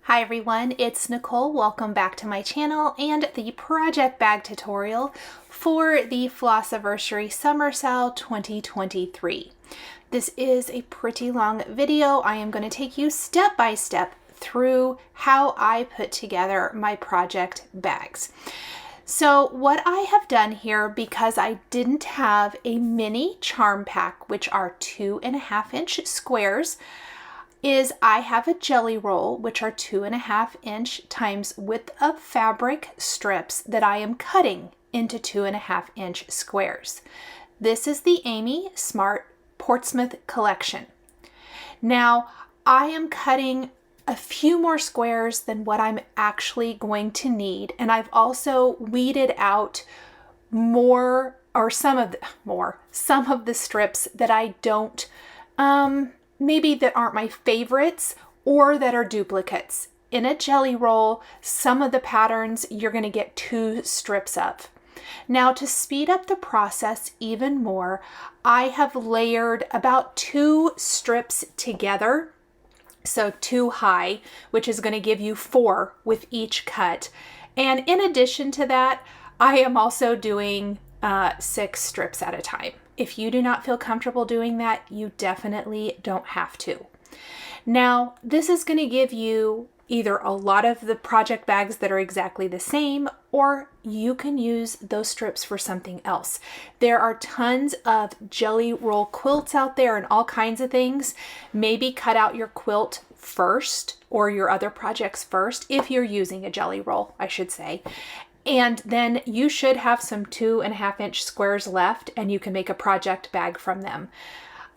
Hi everyone, it's Nicole. Welcome back to my channel and the project bag tutorial for the Flossiversary Summer SAL 2023. This is a pretty long video. I am going to take you step by step through how I put together my project bags. So what I have done here, because I didn't have a mini charm pack, which are 2.5-inch squares, is I have a jelly roll, which are 2.5-inch times width of fabric strips that I am cutting into 2.5-inch squares. This is the Amy Smart Portsmouth collection. Now, I am cutting a few more squares than what I'm actually going to need, and I've also weeded out more, or some of the strips that I don't maybe that aren't my favorites or that are duplicates. In a jelly roll, some of the patterns you're going to get 2 strips of. Now, to speed up the process even more, I have layered about 2 strips together, so 2 high, which is going to give you 4 with each cut. And in addition to that, I am also doing 6 strips at a time. If you do not feel comfortable doing that, you definitely don't have to. Now, this is going to give you either a lot of the project bags that are exactly the same, or you can use those strips for something else. There are tons of jelly roll quilts out there and all kinds of things. Maybe cut out your quilt first or your other projects first, if you're using a jelly roll, I should say. And then you should have some 2.5-inch squares left, and you can make a project bag from them.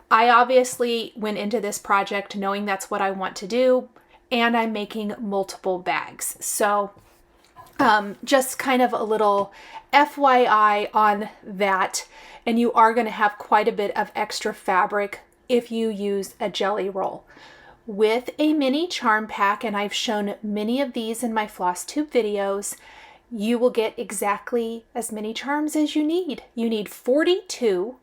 I obviously went into this project knowing that's what I want to do, and I'm making multiple bags. So just kind of a little FYI on that. And you are going to have quite a bit of extra fabric if you use a jelly roll. With a mini charm pack, and I've shown many of these in my Flosstube videos, you will get exactly as many charms as you need. You need 42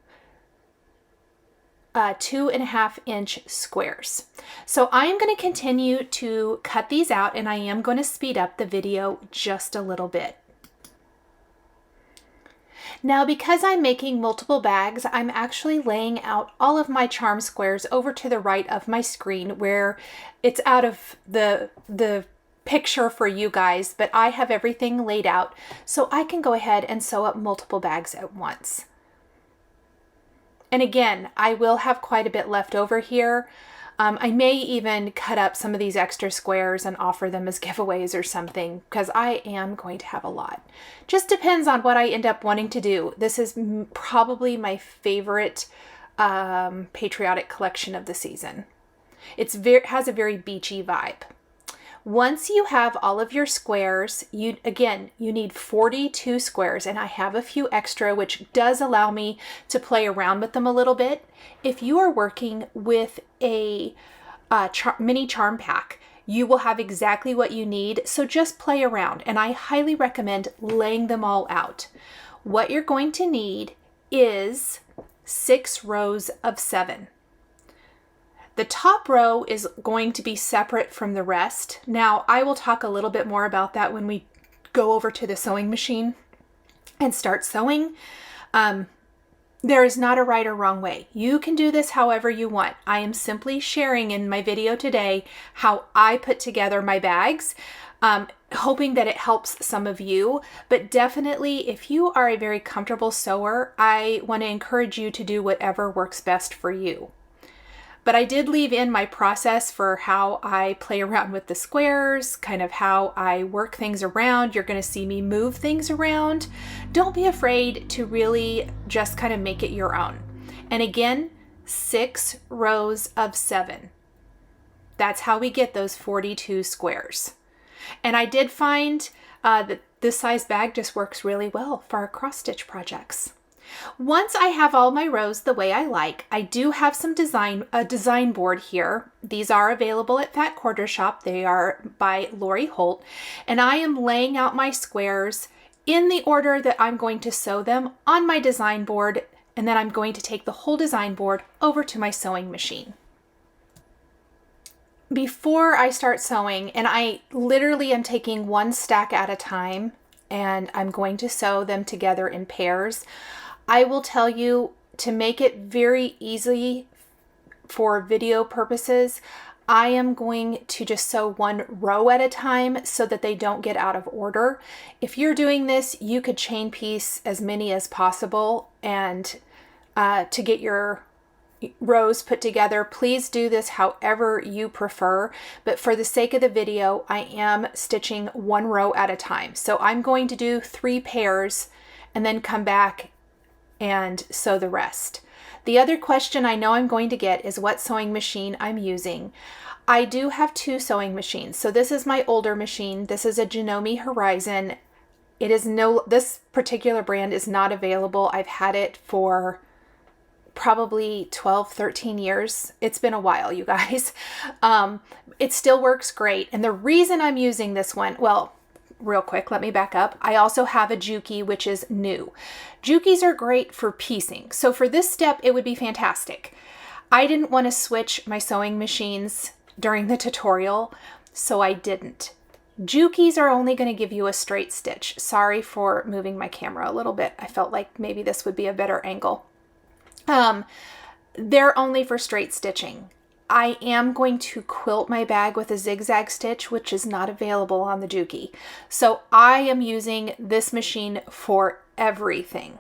2.5-inch squares. So I am going to continue to cut these out, and I am going to speed up the video just a little bit. Now, because I'm making multiple bags, I'm actually laying out all of my charm squares over to the right of my screen where it's out of the picture for you guys, but I have everything laid out so I can go ahead and sew up multiple bags at once. And again, I will have quite a bit left over here. I may even cut up some of these extra squares and offer them as giveaways or something, because I am going to have a lot. Just depends on what I end up wanting to do. This is probably my favorite patriotic collection of the season. It has a very beachy vibe. Once you have all of your squares, you need 42 squares, and I have a few extra, which does allow me to play around with them a little bit. If you are working with a mini charm pack, you will have exactly what you need, so just play around, and I highly recommend laying them all out. What you're going to need is 6 rows of 7. The top row is going to be separate from the rest. Now, I will talk a little bit more about that when we go over to the sewing machine and start sewing. There is not a right or wrong way. You can do this however you want. I am simply sharing in my video today how I put together my bags, hoping that it helps some of you. But definitely, if you are a very comfortable sewer, I want to encourage you to do whatever works best for you. But I did leave in my process for how I play around with the squares, kind of how I work things around. You're going to see me move things around. Don't be afraid to really just kind of make it your own. And again, 6 rows of 7. That's how we get those 42 squares. And I did find that this size bag just works really well for our cross-stitch projects. Once I have all my rows the way I like, I do have a design board here. These are available at Fat Quarter Shop. They are by Lori Holt, and I am laying out my squares in the order that I'm going to sew them on my design board, and then I'm going to take the whole design board over to my sewing machine. before I start sewing, and I literally am taking one stack at a time and I'm going to sew them together in pairs, I will tell you to make it very easy for video purposes, I am going to just sew one row at a time so that they don't get out of order. If you're doing this, you could chain piece as many as possible and to get your rows put together. Please do this however you prefer, but for the sake of the video, I am stitching one row at a time. So I'm going to do 3 pairs and then come back and sew the rest. The other question I know I'm going to get is what sewing machine I'm using. I do have 2 sewing machines. So this is my older machine. This is a Janome Horizon. This particular brand is not available. I've had it for probably 12, 13 years. It's been a while, you guys. It still works great. And the reason I'm using this one, well, real quick, let me back up. I also have a Juki, which is new. Jukis are great for piecing. So for this step, it would be fantastic. I didn't want to switch my sewing machines during the tutorial, so I didn't. Jukis are only going to give you a straight stitch. Sorry for moving my camera a little bit. I felt like maybe this would be a better angle. They're only for straight stitching. I am going to quilt my bag with a zigzag stitch, which is not available on the Juki. So I am using this machine for everything.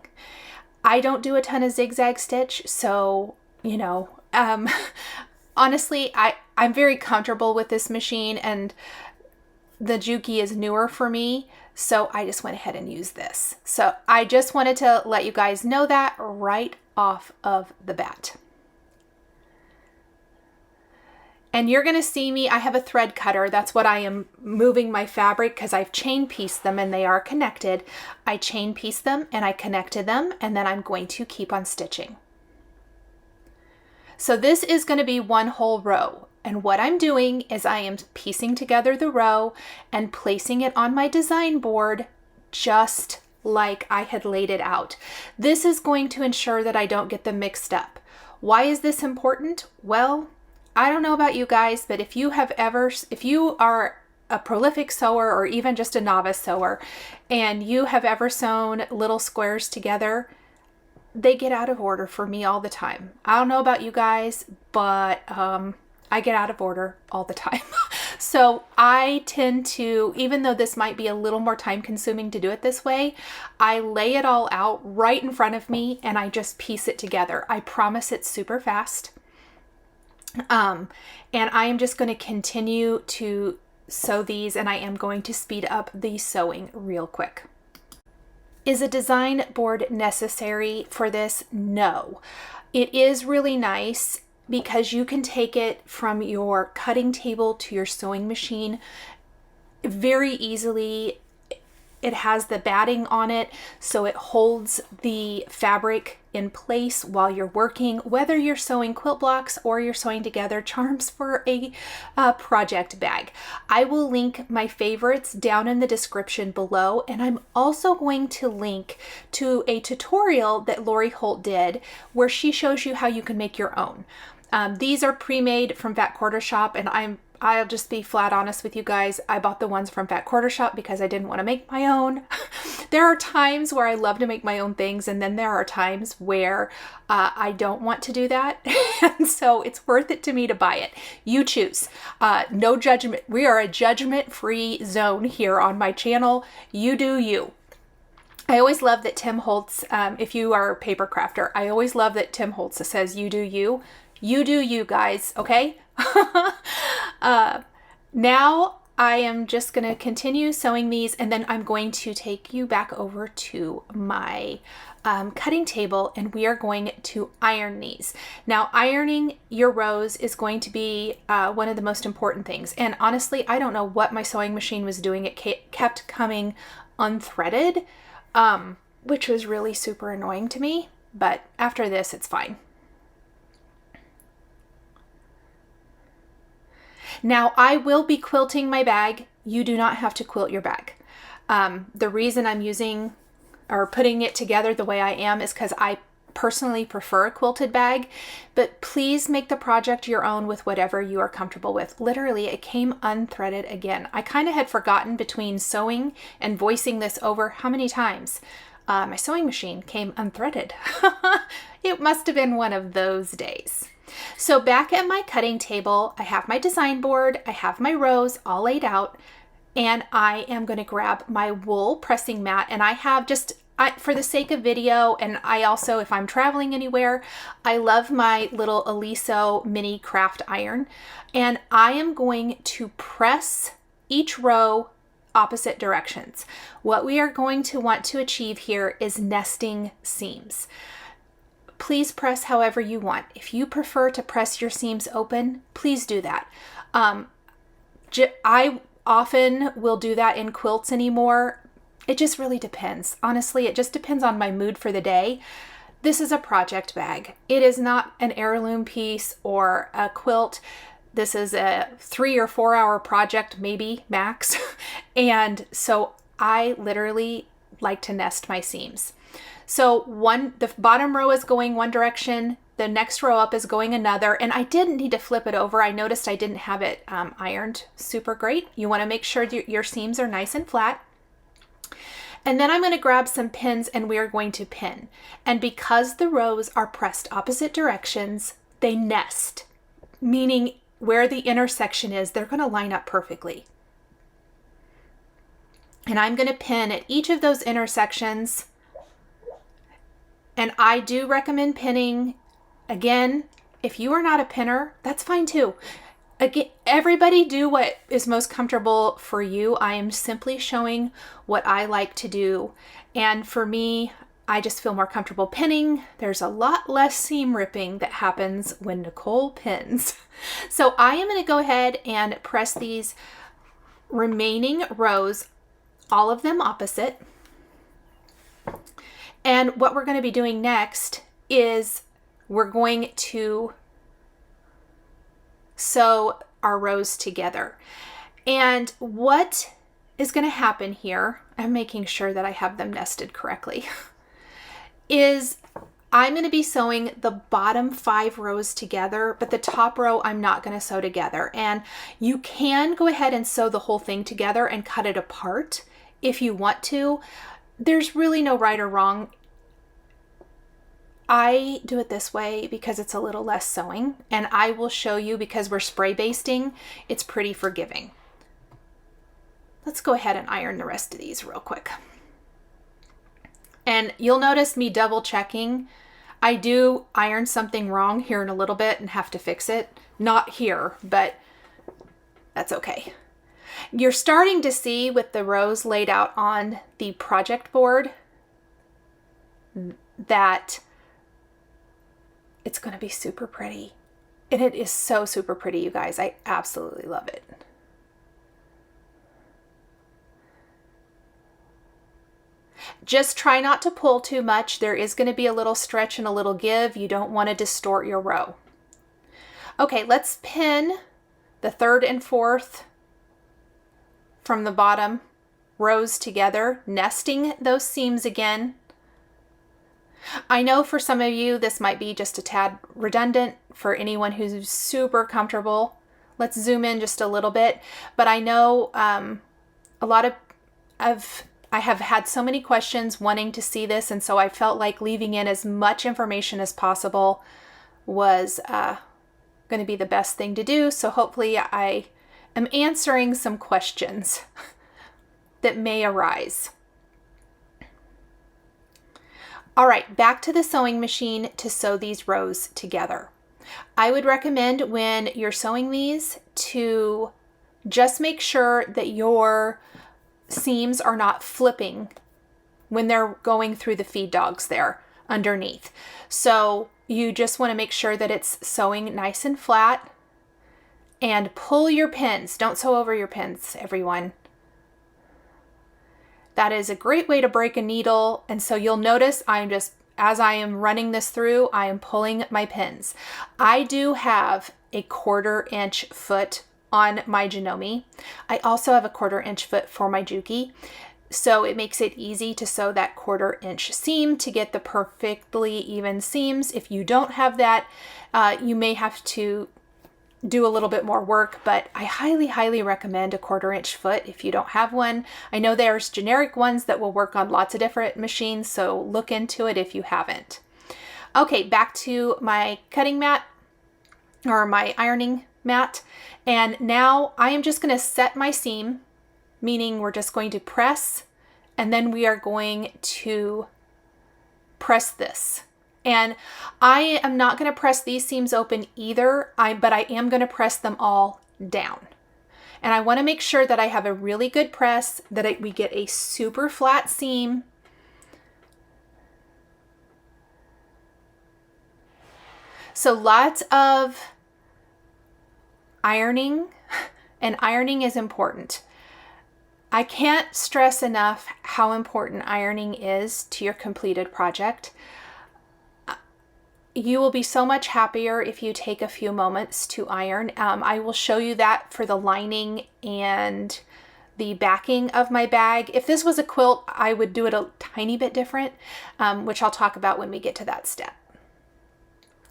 I don't do a ton of zigzag stitch, so, you know, honestly, I'm very comfortable with this machine, and the Juki is newer for me, so I just went ahead and used this. So I just wanted to let you guys know that right off of the bat. And you're going to see me, I have a thread cutter. That's what I am moving my fabric because I've chain pieced them and they are connected. I chain pieced them and I connected them, and then I'm going to keep on stitching. So this is going to be one whole row. And what I'm doing is I am piecing together the row and placing it on my design board just like I had laid it out. This is going to ensure that I don't get them mixed up. Why is this important? Well, I don't know about you guys, but if you are a prolific sewer or even just a novice sewer and you have ever sewn little squares together, they get out of order for me all the time. I don't know about you guys, but I get out of order all the time. So I tend to, even though this might be a little more time consuming to do it this way, I lay it all out right in front of me and I just piece it together. I promise it's super fast. And I am just going to continue to sew these, and I am going to speed up the sewing real quick. Is a design board necessary for this? No. It is really nice because you can take it from your cutting table to your sewing machine very easily. It has the batting on it, so it holds the fabric in place while you're working, whether you're sewing quilt blocks or you're sewing together charms for a project bag. I will link my favorites down in the description below, and I'm also going to link to a tutorial that Lori Holt did where she shows you how you can make your own. These are pre-made from Fat Quarter Shop, and I'll just be flat honest with you guys. I bought the ones from Fat Quarter Shop because I didn't want to make my own. There are times where I love to make my own things, and then there are times where I don't want to do that. And so it's worth it to me to buy it. You choose. No judgment. We are a judgment-free zone here on my channel. You do you. I always love that Tim Holtz, if you are a paper crafter, I always love that Tim Holtz says, you do you. You do you, guys, okay? Now I am just going to continue sewing these, and then I'm going to take you back over to my cutting table, and we are going to iron these. Now, ironing your rows is going to be one of the most important things. And honestly, I don't know what my sewing machine was doing. It kept coming unthreaded, which was really super annoying to me. But after this, it's fine. Now, I will be quilting my bag. You do not have to quilt your bag. The reason I'm using or putting it together the way I am is because I personally prefer a quilted bag, but please make the project your own with whatever you are comfortable with. Literally, it came unthreaded again. I kind of had forgotten between sewing and voicing this over how many times. My sewing machine came unthreaded. It must have been one of those days. So back at my cutting table, I have my design board, I have my rows all laid out, and I am going to grab my wool pressing mat, and I have just, for the sake of video, and I also, if I'm traveling anywhere, I love my little Aliso mini craft iron, and I am going to press each row opposite directions. What we are going to want to achieve here is nesting seams. Please press however you want. If you prefer to press your seams open, please do that. I often will do that in quilts anymore. It just really depends. Honestly, it just depends on my mood for the day. This is a project bag. It is not an heirloom piece or a quilt. This is a 3 or 4 hour project, maybe max. And so I literally like to nest my seams. So the bottom row is going one direction, the next row up is going another, and I didn't need to flip it over. I noticed I didn't have it ironed super great. You want to make sure your seams are nice and flat. And then I'm going to grab some pins and we are going to pin. And because the rows are pressed opposite directions, they nest, meaning where the intersection is, they're going to line up perfectly. And I'm going to pin at each of those intersections. And I do recommend pinning. Again, if you are not a pinner, that's fine too. Again, everybody do what is most comfortable for you. I am simply showing what I like to do. And for me, I just feel more comfortable pinning. There's a lot less seam ripping that happens when Nichol pins. So I am going to go ahead and press these remaining rows, all of them opposite. And what we're going to be doing next is we're going to sew our rows together. And what is going to happen here, I'm making sure that I have them nested correctly, is I'm going to be sewing the bottom 5 rows together, but the top row I'm not going to sew together. And you can go ahead and sew the whole thing together and cut it apart if you want to. There's really no right or wrong. I do it this way because it's a little less sewing, and I will show you, because we're spray basting, it's pretty forgiving. Let's go ahead and iron the rest of these real quick. And you'll notice me double checking. I do iron something wrong here in a little bit and have to fix it. Not here, but that's okay. You're starting to see with the rows laid out on the project board that it's going to be super pretty. And it is so super pretty, you guys. I absolutely love it. Just try not to pull too much. There is going to be a little stretch and a little give. You don't want to distort your row. Okay, let's pin the 3rd and 4th from the bottom rows together, nesting those seams again. I know for some of you this might be just a tad redundant. For anyone who's super comfortable, let's zoom in just a little bit. But I know a lot of I have had so many questions wanting to see this, and so I felt like leaving in as much information as possible was going to be the best thing to do. So hopefully I am answering some questions that may arise. All right, back to the sewing machine to sew these rows together. I would recommend when you're sewing these to just make sure that your seams are not flipping when they're going through the feed dogs there underneath. So you just want to make sure that it's sewing nice and flat, and pull your pins. Don't sew over your pins, everyone. That is a great way to break a needle. And so you'll notice as I am running this through, I am pulling my pins. I do have a 1/4 inch foot on my Janome. I also have a 1/4 inch foot for my Juki. So it makes it easy to sew that 1/4 inch seam to get the perfectly even seams. If you don't have that, you may have to do a little bit more work, but I highly recommend a 1/4 inch foot if you don't have one. I know there's generic ones that will work on lots of different machines, so look into it if you haven't. Okay, back to my cutting mat or my ironing mat. And now I am just going to set my seam, meaning we're just going to press, and then we are going to press this. And I am not going to press these seams open either, but I am going to press them all down. And I want to make sure that I have a really good press, that we get a super flat seam. So lots of ironing, and ironing is important. I can't stress enough how important ironing is to your completed project. You will be so much happier if you take a few moments to iron. I will show you that for the lining and the backing of my bag. If this was a quilt, I would do it a tiny bit different, which I'll talk about when we get to that step.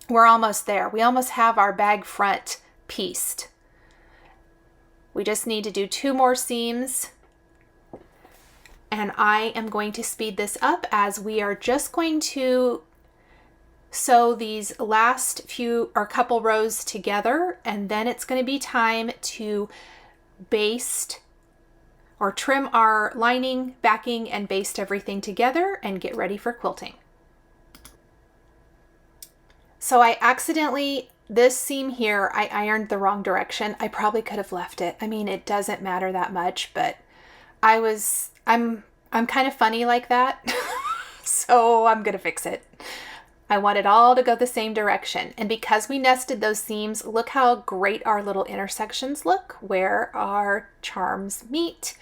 We're almost there. We almost have our bag front pieced. We just need to do 2 more seams. And I am going to speed this up as we are just going to sew these last few or couple rows together, and then it's going to be time to baste or trim our lining, backing, and baste everything together and get ready for quilting. So I accidentally, this seam here, I ironed the wrong direction. I probably could have left it. I mean, it doesn't matter that much, but I'm kind of funny like that. So I'm going to fix it. I want it all to go the same direction. And because we nested those seams, look how great our little intersections look where our charms meet.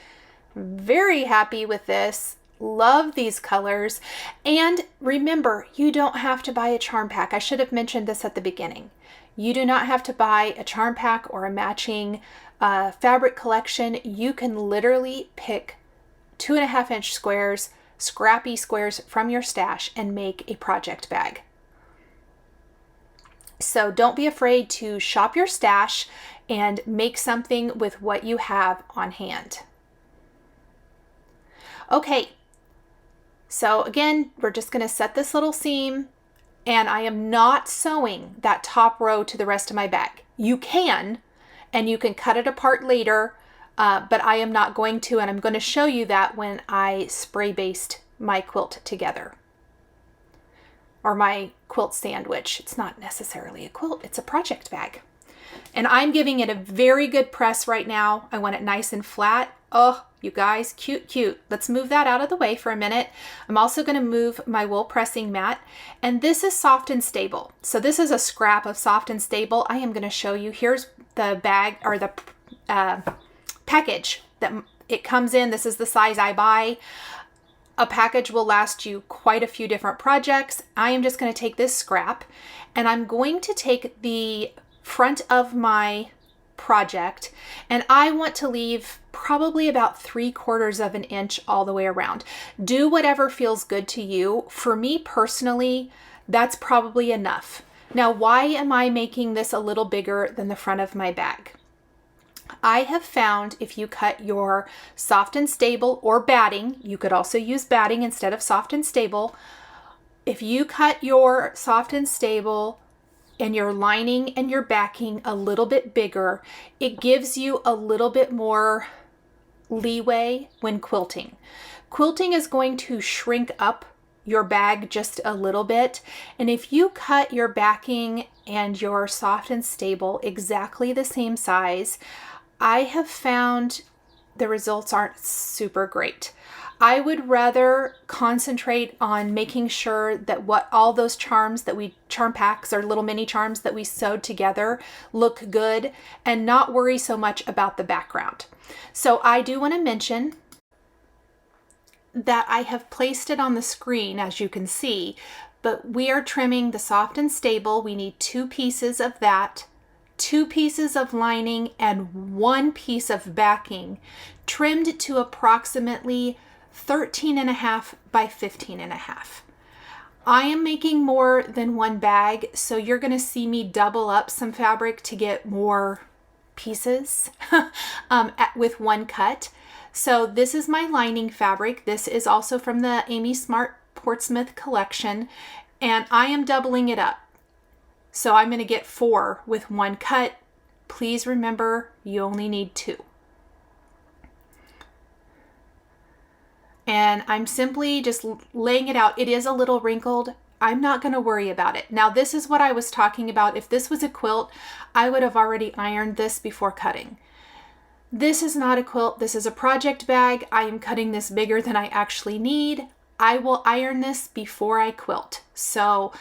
Very happy with this. Love these colors. And remember, you don't have to buy a charm pack. I should have mentioned this at the beginning. You do not have to buy a charm pack or a matching fabric collection. You can literally pick 2.5 inch squares, scrappy squares from your stash, and make a project bag. So don't be afraid to shop your stash and make something with what you have on hand. Okay, so again, we're just going to set this little seam, and I am not sewing that top row to the rest of my bag. You can, and you can cut it apart later, but I am not going to, and I'm going to show you that when I spray baste my quilt together. Or my quilt sandwich. It's not necessarily a quilt, it's a project bag. And I'm giving it a very good press right now. I want it nice and flat. Oh, you guys, cute, cute. Let's move that out of the way for a minute. I'm also going to move my wool pressing mat. And this is Soft and Stable. So this is a scrap of Soft and Stable. I am going to show you. Here's the bag or the package that it comes in. This is the size I buy. A package will last you quite a few different projects. I am just going to take this scrap, and I'm going to take the front of my project, and I want to leave probably about 3/4 of an inch all the way around. Do whatever feels good to you. For me personally, that's probably enough. Now, why am I making this a little bigger than the front of my bag? I have found if you cut your Soft and Stable or batting, you could also use batting instead of Soft and Stable. If you cut your Soft and Stable and your lining and your backing a little bit bigger, it gives you a little bit more leeway when quilting. Quilting is going to shrink up your bag just a little bit. And if you cut your backing and your Soft and Stable exactly the same size, I have found the results aren't super great. I would rather concentrate on making sure that all those charm packs or little mini charms that we sewed together look good and not worry so much about the background. So I do want to mention that I have placed it on the screen, as you can see, but we are trimming the Soft and Stable. We need 2 pieces of that, 2 pieces of lining, and 1 piece of backing, trimmed to approximately 13.5 by 15.5. I am making more than one bag, so you're going to see me double up some fabric to get more pieces with one cut. So this is my lining fabric. This is also from the Amy Smart Portsmouth collection, and I am doubling it up. So I'm going to get 4 with one cut. Please remember, you only need 2. And I'm simply just laying it out. It is a little wrinkled. I'm not going to worry about it. Now, this is what I was talking about. If this was a quilt, I would have already ironed this before cutting. This is not a quilt. This is a project bag. I am cutting this bigger than I actually need. I will iron this before I quilt. So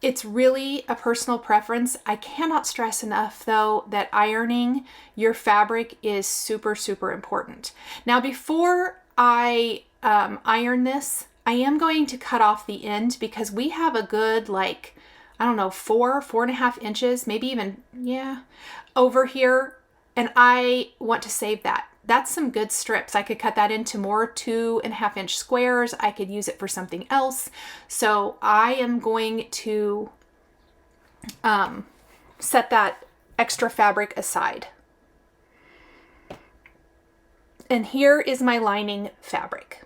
it's really a personal preference. I cannot stress enough, though, that ironing your fabric is super, super important. Now, before I iron this, I am going to cut off the end because we have a good, like, I don't know, 4.5 inches, maybe even, yeah, over here. And I want to save that. That's some good strips. I could cut that into more 2.5 inch squares. I could use it for something else. So I am going to set that extra fabric aside. And here is my lining fabric.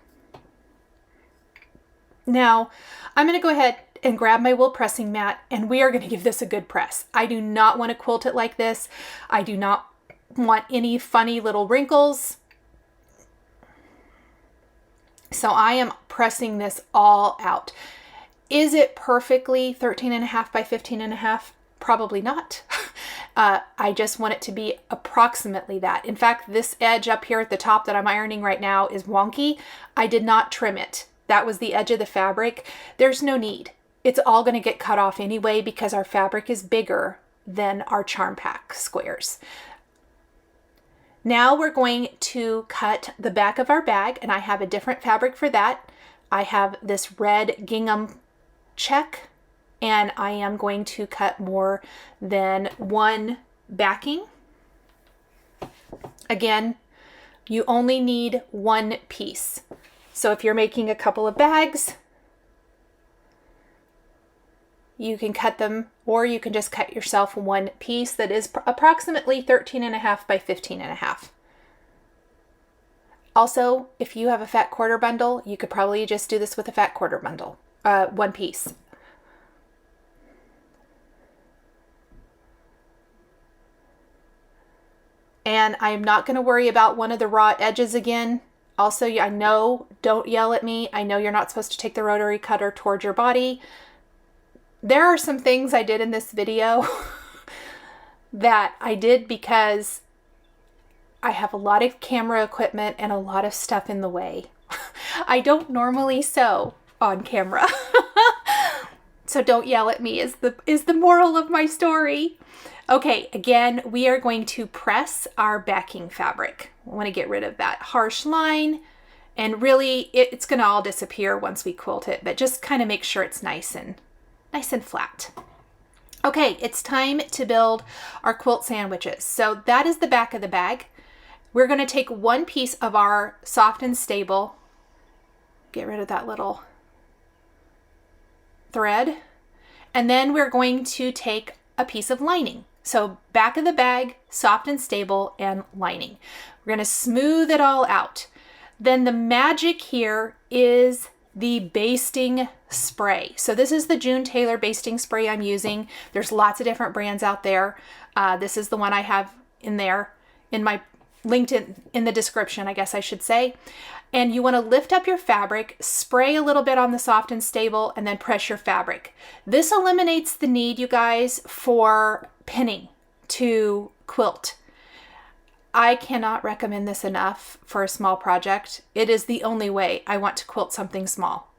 Now, I'm going to go ahead and grab my wool pressing mat, and we are going to give this a good press. I do not want to quilt it like this. I do not want any funny little wrinkles. So I am pressing this all out. Is it perfectly 13.5 by 15.5? Probably not. I just want it to be approximately that. In fact, this edge up here at the top that I'm ironing right now is wonky. I did not trim it. That was the edge of the fabric. There's no need. It's all going to get cut off anyway because our fabric is bigger than our charm pack squares. Now we're going to cut the back of our bag, and I have a different fabric for that. I have this red gingham check, and I am going to cut more than one backing. Again, you only need one piece. So if you're making a couple of bags, you can cut them, or you can just cut yourself one piece that is approximately 13.5 by 15.5. Also, if you have a fat quarter bundle, you could probably just do this with a fat quarter bundle, one piece. And I'm not going to worry about one of the raw edges again. Also, I know, don't yell at me. I know you're not supposed to take the rotary cutter towards your body. There are some things I did in this video that I did because I have a lot of camera equipment and a lot of stuff in the way. I don't normally sew on camera. So don't yell at me is the moral of my story. Okay, again, we are going to press our backing fabric. I want to get rid of that harsh line, and really it's going to all disappear once we quilt it, but just kind of make sure it's nice and flat. Okay, it's time to build our quilt sandwiches. So that is the back of the bag. We're going to take one piece of our soft and stable, get rid of that little thread, and then we're going to take a piece of lining. So back of the bag, soft and stable, and lining. We're going to smooth it all out. Then the magic here is the basting spray. So this is the June Taylor basting spray I'm using. There's lots of different brands out there. This is the one I have in there, in my linked in the description, I guess I should say. And you want to lift up your fabric, spray a little bit on the soft and stable, and then press your fabric. This eliminates the need, you guys, for pinning to quilt. I cannot recommend this enough for a small project. It is the only way I want to quilt something small.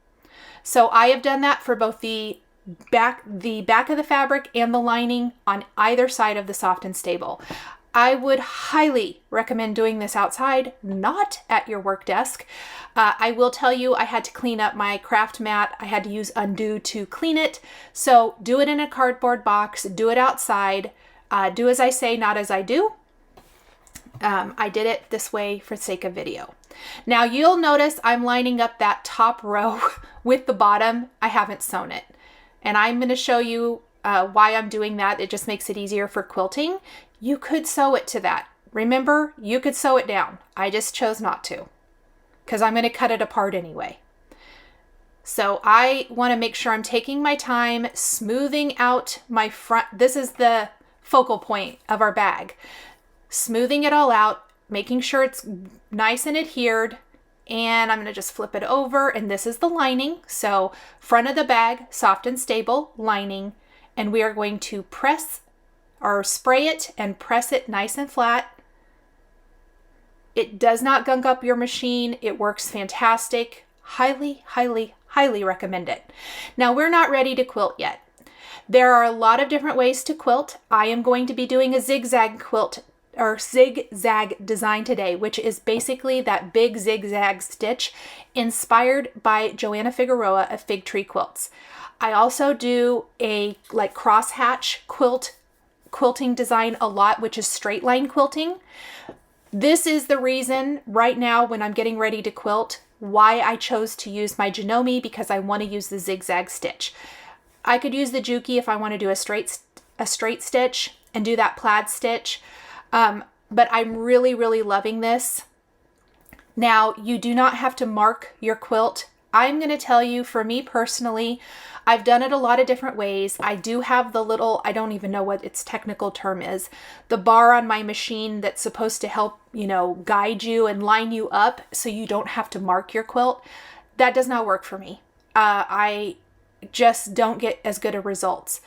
So I have done that for both the back of the fabric and the lining on either side of the soft and stable. I would highly recommend doing this outside, not at your work desk. I will tell you, I had to clean up my craft mat. I had to use Undo to clean it. So do it in a cardboard box, do it outside. Do as I say, not as I do. I did it this way for sake of video. Now you'll notice I'm lining up that top row with the bottom. I haven't sewn it. And I'm going to show you why I'm doing that. It just makes it easier for quilting. You could sew it to that. Remember, you could sew it down. I just chose not to because I'm going to cut it apart anyway. So I want to make sure I'm taking my time smoothing out my front. This is the focal point of our bag. Smoothing it all out, making sure it's nice and adhered. And I'm going to just flip it over, and this is the lining. So front of the bag, soft and stable lining. And we are going to press or spray it and press it nice and flat. It does not gunk up your machine. It works fantastic. Highly, highly, highly recommend it. Now we're not ready to quilt yet. There are a lot of different ways to quilt. I am going to be doing a zigzag quilt or zigzag design today, which is basically that big zigzag stitch inspired by Joanna Figueroa of Fig Tree Quilts. I also do a like crosshatch quilting design a lot, which is straight line quilting. This is the reason right now when I'm getting ready to quilt why I chose to use my Janome, because I want to use the zigzag stitch. I could use the Juki if I want to do a straight stitch and do that plaid stitch. But I'm really, really loving this. Now, you do not have to mark your quilt. I'm going to tell you, for me personally, I've done it a lot of different ways. I do have the little, I don't even know what its technical term is, the bar on my machine that's supposed to help, guide you and line you up so you don't have to mark your quilt. That does not work for me. I just don't get as good of results.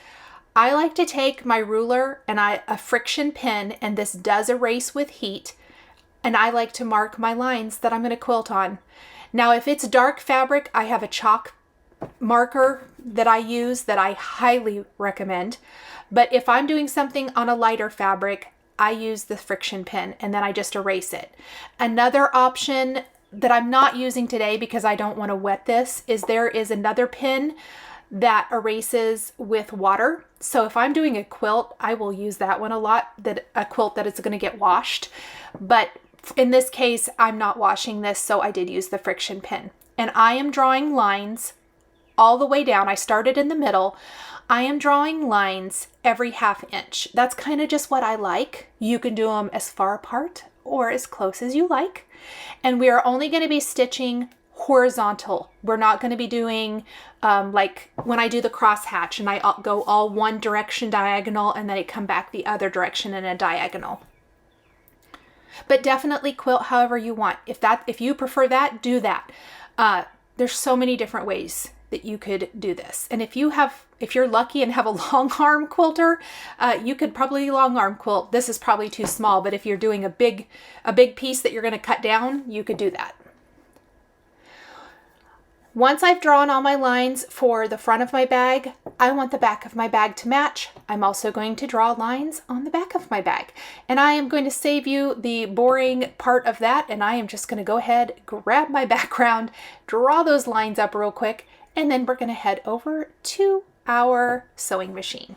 I like to take my ruler and a friction pin, and this does erase with heat, and I like to mark my lines that I'm going to quilt on. Now, if it's dark fabric, I have a chalk marker that I use that I highly recommend. But if I'm doing something on a lighter fabric, I use the friction pin and then I just erase it. Another option that I'm not using today because I don't want to wet this is there is another pin that erases with water. So if I'm doing a quilt, I will use that one a lot, a quilt that is going to get washed. But in this case, I'm not washing this, so I did use the friction pin. And I am drawing lines all the way down. I started in the middle. I am drawing lines every ½ inch. That's kind of just what I like. You can do them as far apart or as close as you like. And we are only going to be stitching horizontal. We're not going to be doing like when I do the crosshatch and I go all one direction diagonal and then I come back the other direction in a diagonal. But definitely quilt however you want. If you prefer that, do that. There's so many different ways that you could do this. And if you're lucky and have a long arm quilter, you could probably long arm quilt. This is probably too small, but if you're doing a big piece that you're going to cut down, you could do that. Once I've drawn all my lines for the front of my bag, I want the back of my bag to match. I'm also going to draw lines on the back of my bag. And I am going to save you the boring part of that, and I am just going to go ahead, grab my background, draw those lines up real quick, and then we're going to head over to our sewing machine.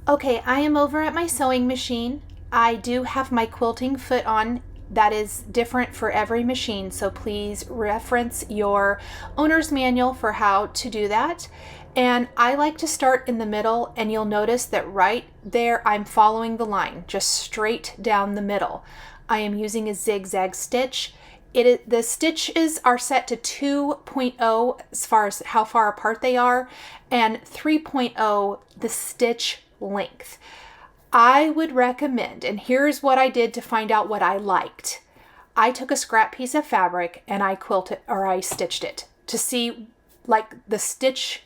Okay, I am over at my sewing machine. I do have my quilting foot on. That is different for every machine, so please reference your owner's manual for how to do that. And I like to start in the middle, and you'll notice that right there I'm following the line, just straight down the middle. I am using a zigzag stitch. The stitches are set to 2.0 as far as how far apart they are, and 3.0 the stitch length. I would recommend, and here's what I did to find out what I liked. I took a scrap piece of fabric and I stitched it to see like the stitch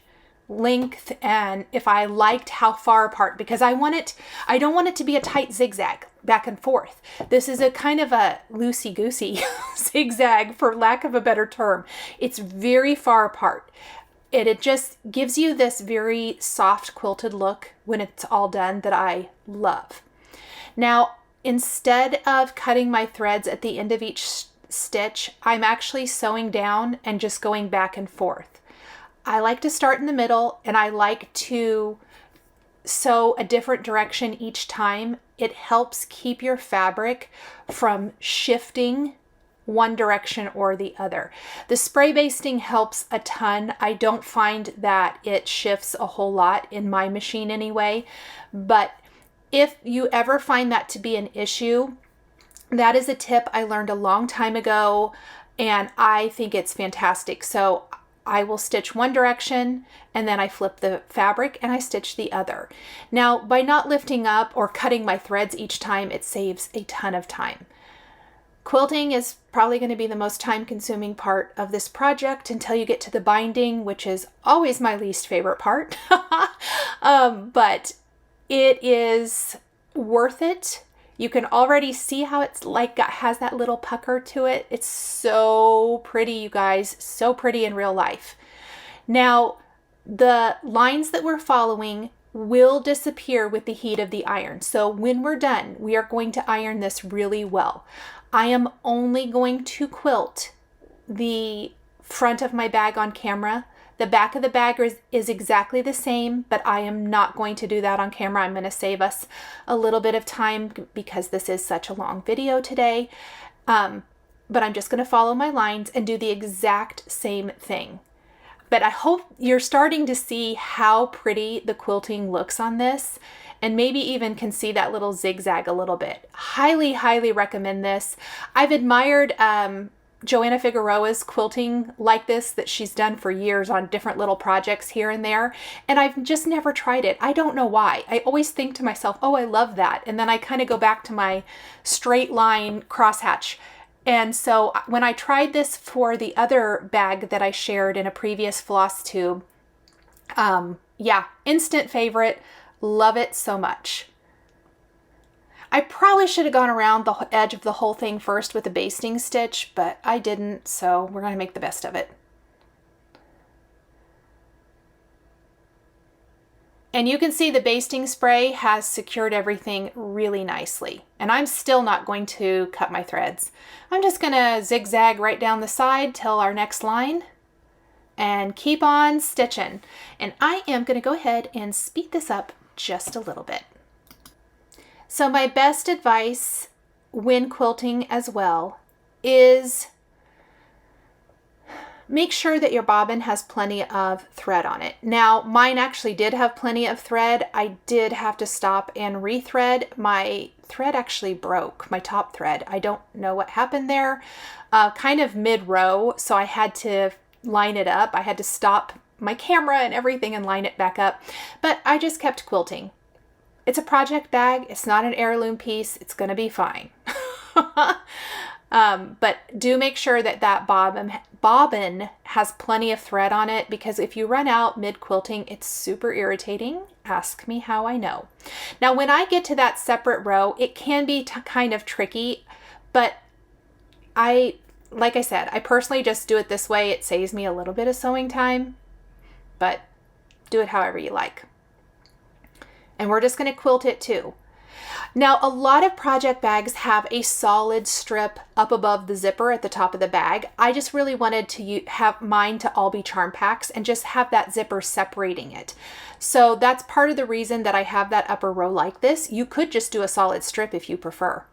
length and if I liked how far apart, because I don't want it to be a tight zigzag back and forth. This is a kind of a loosey-goosey zigzag, for lack of a better term. It's very far apart. It just gives you this very soft quilted look when it's all done that I love. Now, instead of cutting my threads at the end of each stitch, I'm actually sewing down and just going back and forth. I like to start in the middle, and I like to sew a different direction each time. It helps keep your fabric from shifting one direction or the other. The spray basting helps a ton. I don't find that it shifts a whole lot in my machine anyway, but if you ever find that to be an issue, that is a tip I learned a long time ago, and I think it's fantastic. So I will stitch one direction and then I flip the fabric and I stitch the other. Now, by not lifting up or cutting my threads each time, it saves a ton of time. Quilting is probably going to be the most time-consuming part of this project until you get to the binding, which is always my least favorite part. But it is worth it. You can already see how it's like has that little pucker to it. It's so pretty, you guys, so pretty in real life. Now, the lines that we're following will disappear with the heat of the iron. So when we're done, we are going to iron this really well. I am only going to quilt the front of my bag on camera. The back of the bag is exactly the same, but I am not going to do that on camera. I'm going to save us a little bit of time because this is such a long video today. But I'm just going to follow my lines and do the exact same thing. But I hope you're starting to see how pretty the quilting looks on this, and maybe even can see that little zigzag a little bit. Highly, highly recommend this. I've admired Joanna Figueroa's quilting like this that she's done for years on different little projects here and there, and I've just never tried it. I don't know why. I always think to myself, oh, I love that, and then I kind of go back to my straight line crosshatch. And so when I tried this for the other bag that I shared in a previous Flosstube, yeah, instant favorite. Love it so much. I probably should have gone around the edge of the whole thing first with a basting stitch, but I didn't, so we're going to make the best of it. And you can see the basting spray has secured everything really nicely. And I'm still not going to cut my threads. I'm just going to zigzag right down the side till our next line and keep on stitching. And I am going to go ahead and speed this up just a little bit. So my best advice when quilting as well is make sure that your bobbin has plenty of thread on it. Now, mine actually did have plenty of thread. I did have to stop and rethread. My thread actually broke, my top thread. I don't know what happened there, kind of mid-row, so I had to line it up. I had to stop my camera and everything and line it back up, but I just kept quilting. It's a project bag. It's not an heirloom piece. It's going to be fine. But do make sure that that bobbin has plenty of thread on it, because if you run out mid-quilting, it's super irritating. Ask me how I know. Now, when I get to that separate row, it can be kind of tricky, but like I said, I personally just do it this way. It saves me a little bit of sewing time, but do it however you like. And we're just going to quilt it too. Now, a lot of project bags have a solid strip up above the zipper at the top of the bag. I just really wanted to have mine to all be charm packs and just have that zipper separating it. So that's part of the reason that I have that upper row like this. You could just do a solid strip if you prefer.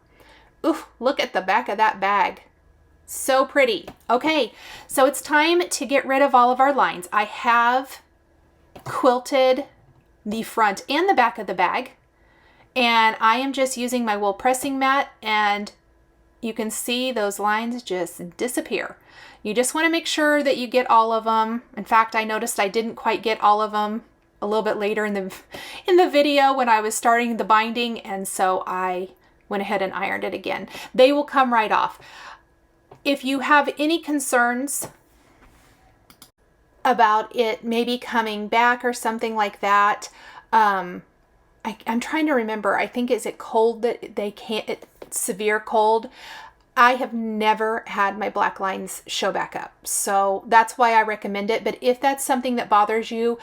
Ooh, look at the back of that bag. So pretty. Okay, so it's time to get rid of all of our lines. I have quilted the front and the back of the bag, and I am just using my wool pressing mat, and you can see those lines just disappear. You just want to make sure that you get all of them. In fact, I noticed I didn't quite get all of them a little bit later in the video when I was starting the binding, and so I went ahead and ironed it again. They will come right off. If you have any concerns about it maybe coming back or something like that, I'm trying to remember. I think, is it cold that they can't, it's severe cold? I have never had my black lines show back up, so that's why I recommend it. But if that's something that bothers you,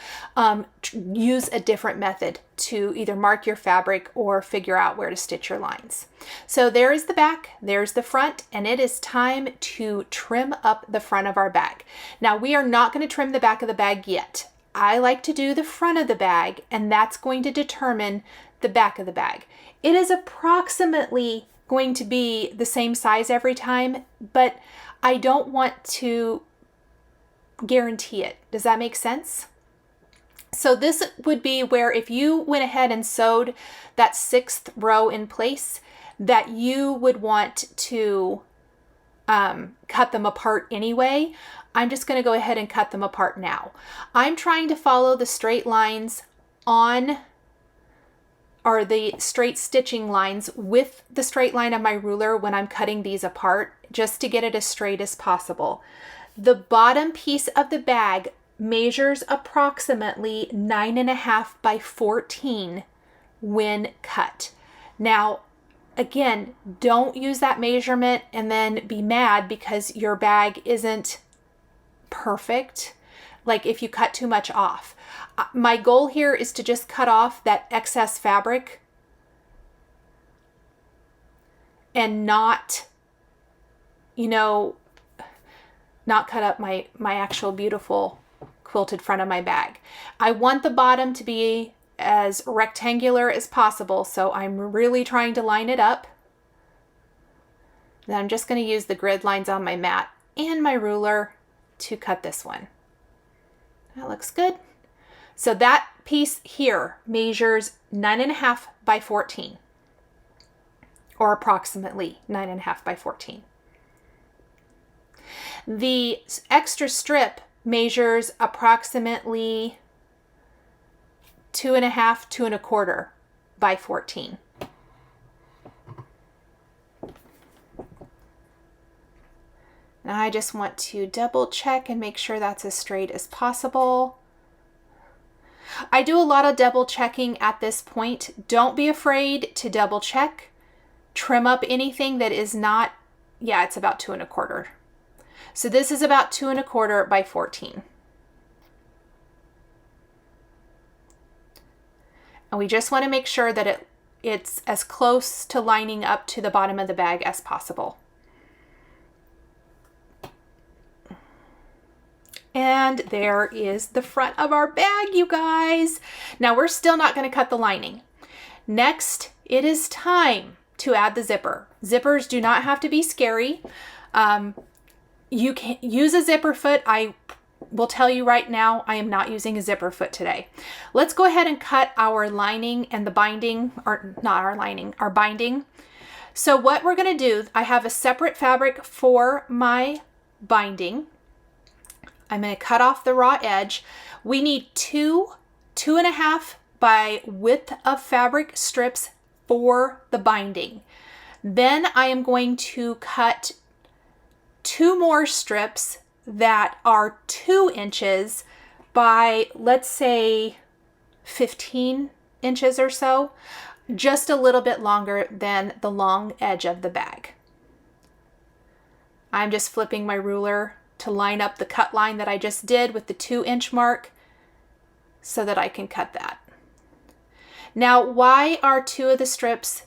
use a different method to either mark your fabric or figure out where to stitch your lines. So there is the back, there's the front, and it is time to trim up the front of our bag. Now, we are not going to trim the back of the bag yet. I like to do the front of the bag, and that's going to determine the back of the bag. It is approximately going to be the same size every time, but I don't want to guarantee it. Does that make sense? So this would be where if you went ahead and sewed that 6th row in place, that you would want to cut them apart anyway. I'm just going to go ahead and cut them apart now. I'm trying to follow the straight lines on, or the straight stitching lines with the straight line of my ruler when I'm cutting these apart, just to get it as straight as possible. The bottom piece of the bag measures approximately 9.5 by 14 when cut. Now, again, don't use that measurement and then be mad because your bag isn't perfect. Like if you cut too much off. My goal here is to just cut off that excess fabric and not, you know, not cut up my actual beautiful quilted front of my bag. I want the bottom to be as rectangular as possible, so I'm really trying to line it up. Then I'm just going to use the grid lines on my mat and my ruler to cut this one. That looks good. So that piece here measures 9.5 by 14, or approximately 9.5 by 14. The extra strip measures approximately 2.5, 2.25 by 14. Now I just want to double check and make sure that's as straight as possible. I do a lot of double checking at this point. Don't be afraid to double check. Trim up anything that is not, yeah, it's about 2.25. So this is about 2.25 by 14. And we just want to make sure that it's as close to lining up to the bottom of the bag as possible. And there is the front of our bag, you guys. Now we're still not going to cut the lining. Next, it is time to add the zipper. Zippers do not have to be scary. You can use a zipper foot. I will tell you right now, I am not using a zipper foot today. Let's go ahead and cut our lining and the binding, or not our lining, our binding. So what we're going to do, I have a separate fabric for my binding. I'm going to cut off the raw edge. We need 2.5 by width of fabric strips for the binding. Then I am going to cut 2 more strips that are 2 inches by, let's say, 15 inches or so, just a little bit longer than the long edge of the bag. I'm just flipping my ruler to line up the cut line that I just did with the 2-inch mark so that I can cut that. Now, why are 2 of the strips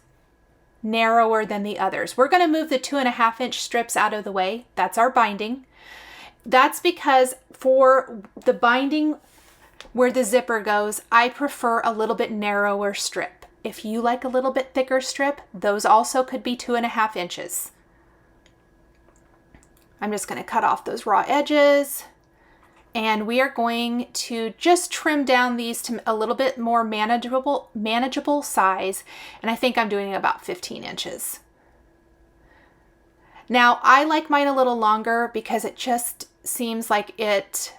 narrower than the others? We're going to move the 2.5-inch strips out of the way. That's our binding. That's because for the binding where the zipper goes, I prefer a little bit narrower strip. If you like a little bit thicker strip, those also could be 2.5 inches. I'm just going to cut off those raw edges, and we are going to just trim down these to a little bit more manageable size, and I think I'm doing about 15 inches. Now, I like mine a little longer because it just seems like it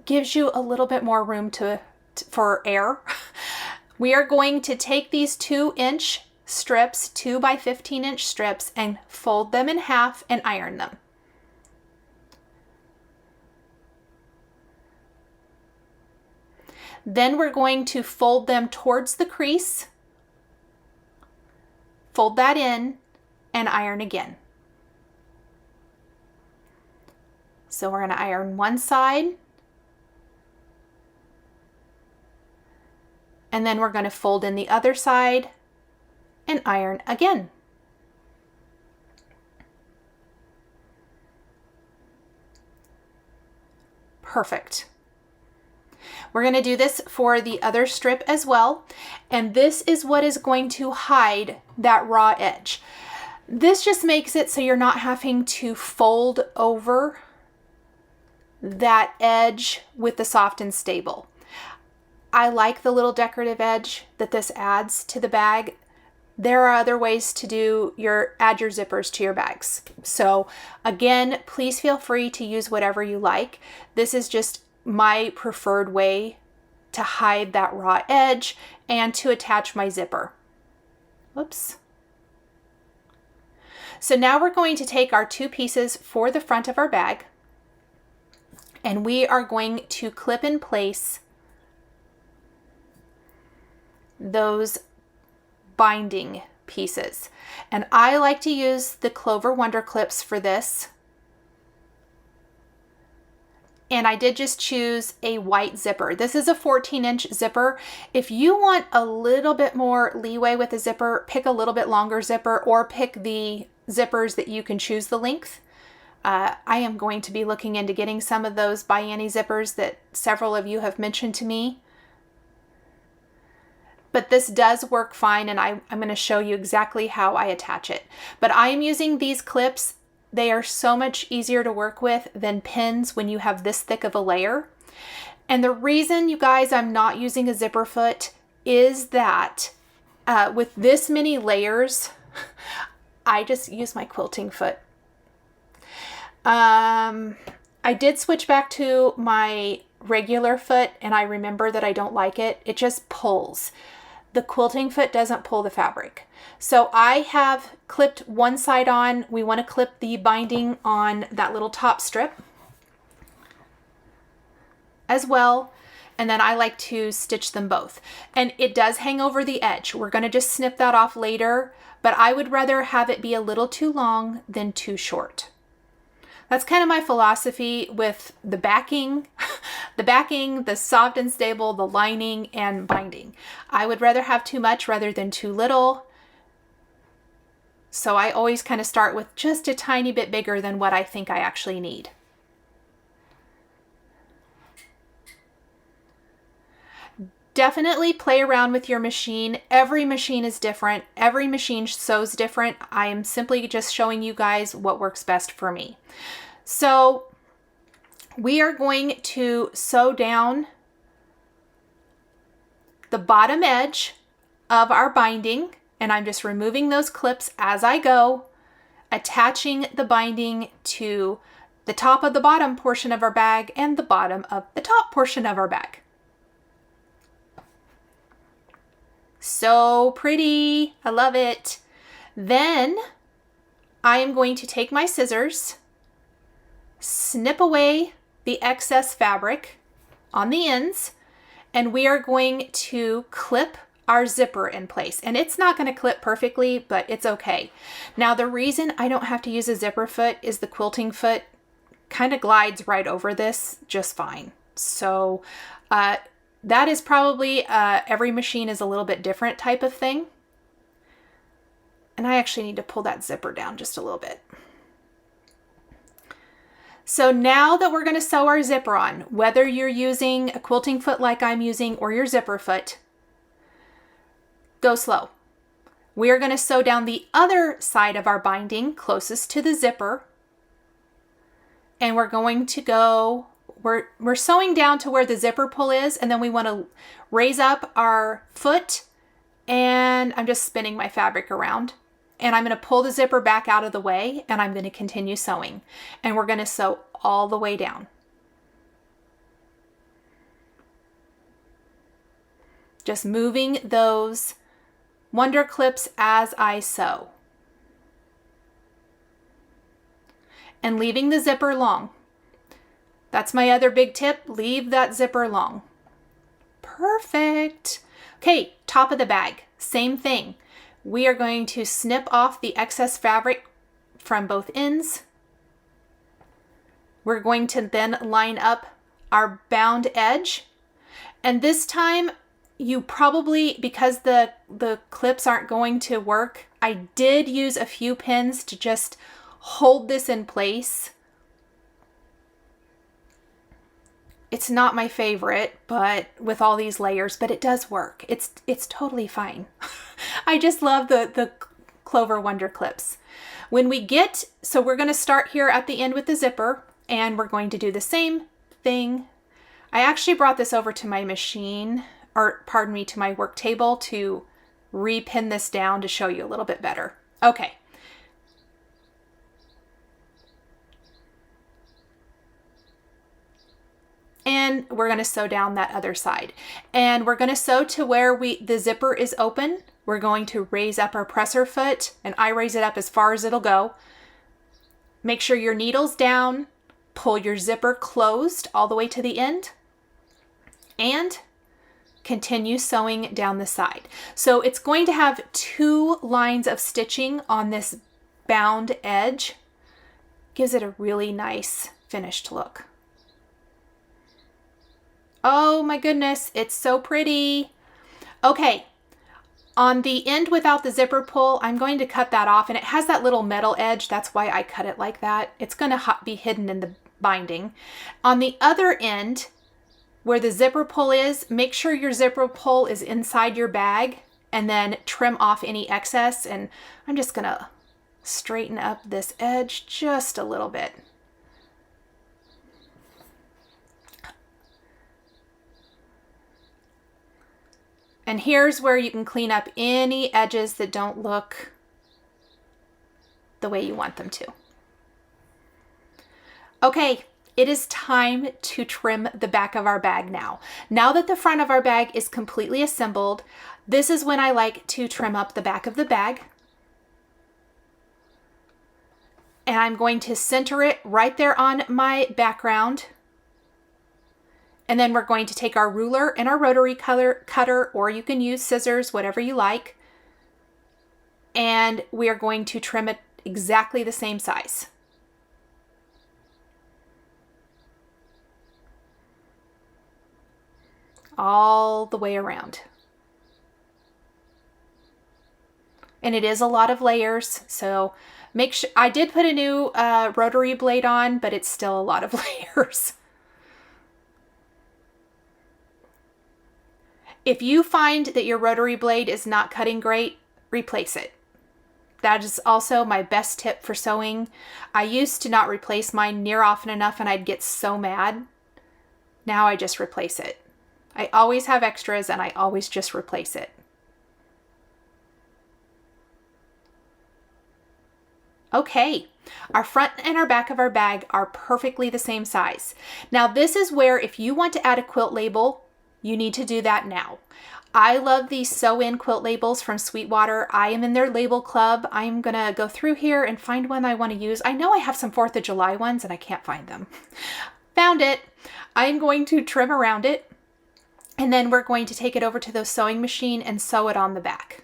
gives you a little bit more room for air. We are going to take these 2-inch strips, 2 by 15-inch strips, and fold them in half and iron them. Then we're going to fold them towards the crease, fold that in, and iron again. So we're going to iron one side, and then we're going to fold in the other side and iron again. Perfect. We're going to do this for the other strip as well, and this is what is going to hide that raw edge. This just makes it so you're not having to fold over that edge with the soft and stable. I like the little decorative edge that this adds to the bag. There are other ways to add your zippers to your bags. So again, please feel free to use whatever you like. This is just my preferred way to hide that raw edge and to attach my zipper. Whoops. So now we're going to take our two pieces for the front of our bag, and we are going to clip in place those binding pieces. And I like to use the Clover Wonder clips for this. And I did just choose a white zipper. This is a 14-inch zipper. If you want a little bit more leeway with the zipper, pick a little bit longer zipper or pick the zippers that you can choose the length. I am going to be looking into getting some of those by Annie zippers that several of you have mentioned to me. But this does work fine, and I'm going to show you exactly how I attach it. But I am using these clips. They are so much easier to work with than pins when you have this thick of a layer. And the reason, you guys, I'm not using a zipper foot is that with this many layers, I just use my quilting foot. I did switch back to my regular foot, and I remember that I don't like it. It just pulls. The quilting foot doesn't pull the fabric. So I have clipped one side on. We want to clip the binding on that little top strip as well. And then I like to stitch them both. And it does hang over the edge. We're going to just snip that off later, but I would rather have it be a little too long than too short. That's kind of my philosophy with the backing, the soft and stable, the lining, and binding. I would rather have too much rather than too little. So I always kind of start with just a tiny bit bigger than what I think I actually need. Definitely play around with your machine. Every machine is different. Every machine sews different. I am simply just showing you guys what works best for me. So we are going to sew down the bottom edge of our binding, and I'm just removing those clips as I go, attaching the binding to the top of the bottom portion of our bag and the bottom of the top portion of our bag. So pretty. I love it. Then I am going to take my scissors, snip away the excess fabric on the ends, and we are going to clip our zipper in place. And it's not going to clip perfectly, but it's okay. Now, the reason I don't have to use a zipper foot is the quilting foot kind of glides right over this just fine. So that is probably every machine is a little bit different type of thing. And I actually need to pull that zipper down just a little bit. So now that we're going to sew our zipper on, whether you're using a quilting foot like I'm using or your zipper foot, go slow. We are going to sew down the other side of our binding closest to the zipper. And we're going to go, we're sewing down to where the zipper pull is, and then we want to raise up our foot, and I'm just spinning my fabric around. And I'm going to pull the zipper back out of the way, and I'm going to continue sewing. And we're going to sew all the way down. Just moving those wonder clips as I sew. And leaving the zipper long. That's my other big tip. Leave that zipper long. Perfect. Okay, top of the bag. Same thing. We are going to snip off the excess fabric from both ends. We're going to then line up our bound edge. And this time, you probably, because the clips aren't going to work, I did use a few pins to just hold this in place. It's not my favorite, but with all these layers, but it does work. It's totally fine. I just love the Clover Wonder clips. When we get, so we're going to start here at the end with the zipper, and we're going to do the same thing. I actually brought this over to my machine, or pardon me, to my work table to repin this down to show you a little bit better. Okay. And we're going to sew down that other side. And we're going to sew to where the zipper is open. We're going to raise up our presser foot, and I raise it up as far as it'll go. Make sure your needle's down, pull your zipper closed all the way to the end, and continue sewing down the side. So it's going to have 2 lines of stitching on this bound edge. Gives it a really nice finished look. Oh my goodness, it's so pretty. Okay, on the end without the zipper pull, I'm going to cut that off, and it has that little metal edge. That's why I cut it like that. It's going to be hidden in the binding. On the other end, where the zipper pull is, make sure your zipper pull is inside your bag, and then trim off any excess. And I'm just going to straighten up this edge just a little bit. And here's where you can clean up any edges that don't look the way you want them to. Okay, it is time to trim the back of our bag now. Now that the front of our bag is completely assembled, this is when I like to trim up the back of the bag. And I'm going to center it right there on my background. And then we're going to take our ruler and our rotary cutter, or you can use scissors, whatever you like. And we are going to trim it exactly the same size. All the way around. And it is a lot of layers, so make sure, I did put a new rotary blade on, but it's still a lot of layers. If you find that your rotary blade is not cutting great, replace it. That is also my best tip for sewing. I used to not replace mine near often enough, and I'd get so mad. Now I just replace it. I always have extras, and I always just replace it. Okay, our front and our back of our bag are perfectly the same size. Now this is where, if you want to add a quilt label, you need to do that now. I love these sew-in quilt labels from Sweetwater. I am in their label club. I'm gonna go through here and find one I want to use. I know I have some 4th of July ones and I can't find them. Found it. I'm going to trim around it, and then we're going to take it over to the sewing machine and sew it on the back.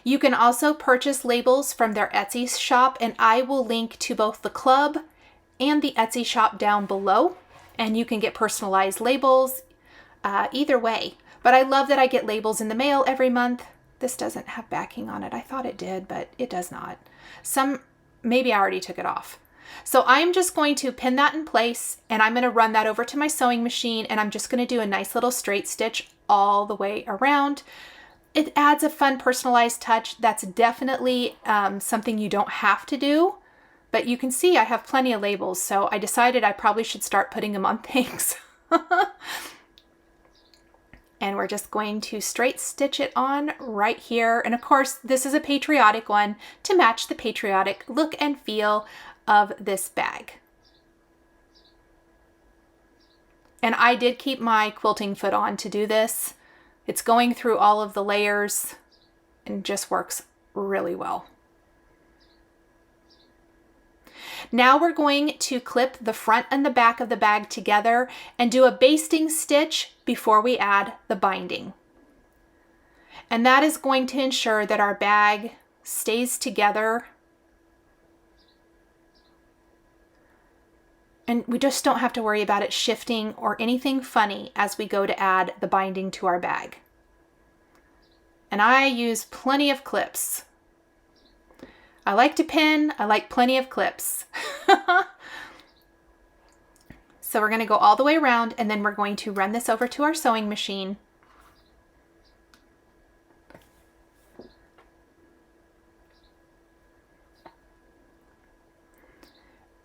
You can also purchase labels from their Etsy shop, and I will link to both the club and the Etsy shop down below. And you can get personalized labels either way. But I love that I get labels in the mail every month. This doesn't have backing on it. I thought it did, but it does not. Maybe I already took it off. So I'm just going to pin that in place, and I'm going to run that over to my sewing machine, and I'm just going to do a nice little straight stitch all the way around. It adds a fun personalized touch. That's definitely something you don't have to do. But you can see I have plenty of labels, so I decided I probably should start putting them on things. And we're just going to straight stitch it on right here. And of course, this is a patriotic one to match the patriotic look and feel of this bag. And I did keep my quilting foot on to do this. It's going through all of the layers and just works really well. Now we're going to clip the front and the back of the bag together and do a basting stitch before we add the binding. And that is going to ensure that our bag stays together. And we just don't have to worry about it shifting or anything funny as we go to add the binding to our bag. And I use plenty of clips. I like to pin, I like plenty of clips. So we're going to go all the way around, and then we're going to run this over to our sewing machine.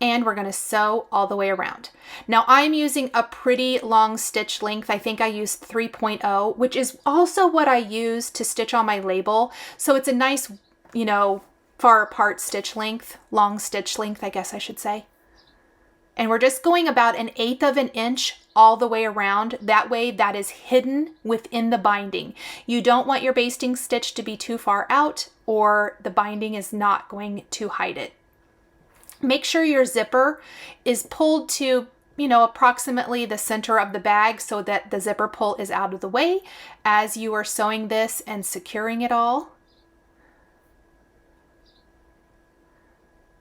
and we're going to sew all the way around. Now I'm using a pretty long stitch length. I think I used 3.0, which is also what I use to stitch on my label. So it's a nice, you know, far apart stitch length, long stitch length, I guess I should say. And we're just going about 1/8 of an inch all the way around. That way that is hidden within the binding. You don't want your basting stitch to be too far out, or the binding is not going to hide it. Make sure your zipper is pulled to, you know, approximately the center of the bag so that the zipper pull is out of the way as you are sewing this and securing it all.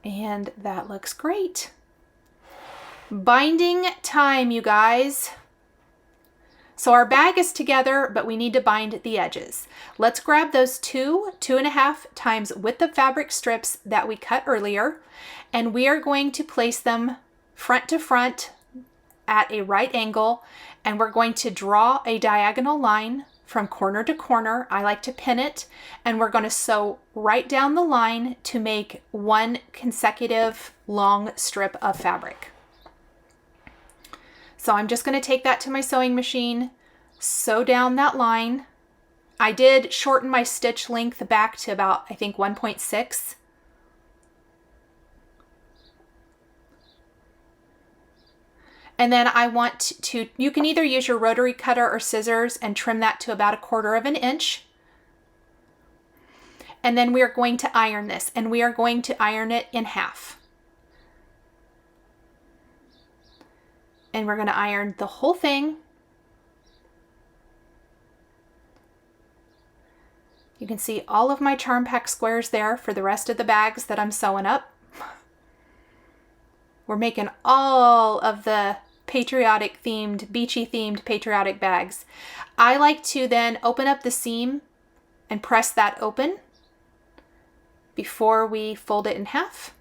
And that looks great. Binding time, you guys. So our bag is together, but we need to bind the edges. Let's grab those 2.5 times width of fabric strips that we cut earlier, and we are going to place them front to front at a right angle, and we're going to draw a diagonal line from corner to corner. I like to pin it, and we're going to sew right down the line to make one consecutive long strip of fabric. So I'm just going to take that to my sewing machine, sew down that line. I did shorten my stitch length back to about, I think, 1.6. And then I want to, you can either use your rotary cutter or scissors and trim that to about 1/4 of an inch. And then we are going to iron this, and we are going to iron it in half. And we're going to iron the whole thing. You can see all of my charm pack squares there for the rest of the bags that I'm sewing up. We're making all of the patriotic themed, beachy themed patriotic bags. I like to then open up the seam and press that open before we fold it in half.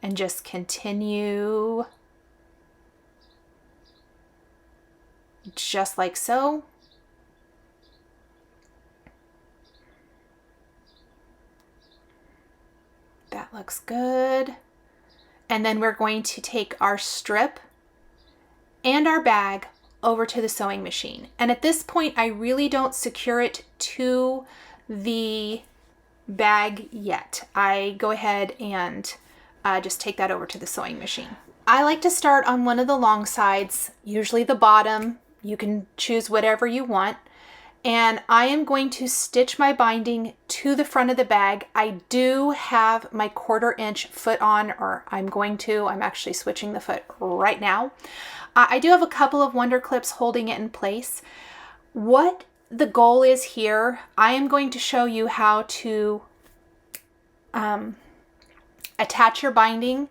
And just continue just like so. That looks good. And then we're going to take our strip and our bag over to the sewing machine. And at this point, I really don't secure it to the bag yet. I go ahead and just take that over to the sewing machine. I like to start on one of the long sides, usually the bottom. You can choose whatever you want. And I am going to stitch my binding to the front of the bag. I do have my 1/4 inch foot on, or I'm actually switching the foot right now. I do have a couple of wonder clips holding it in place. What the goal is here, I am going to show you how to attach your binding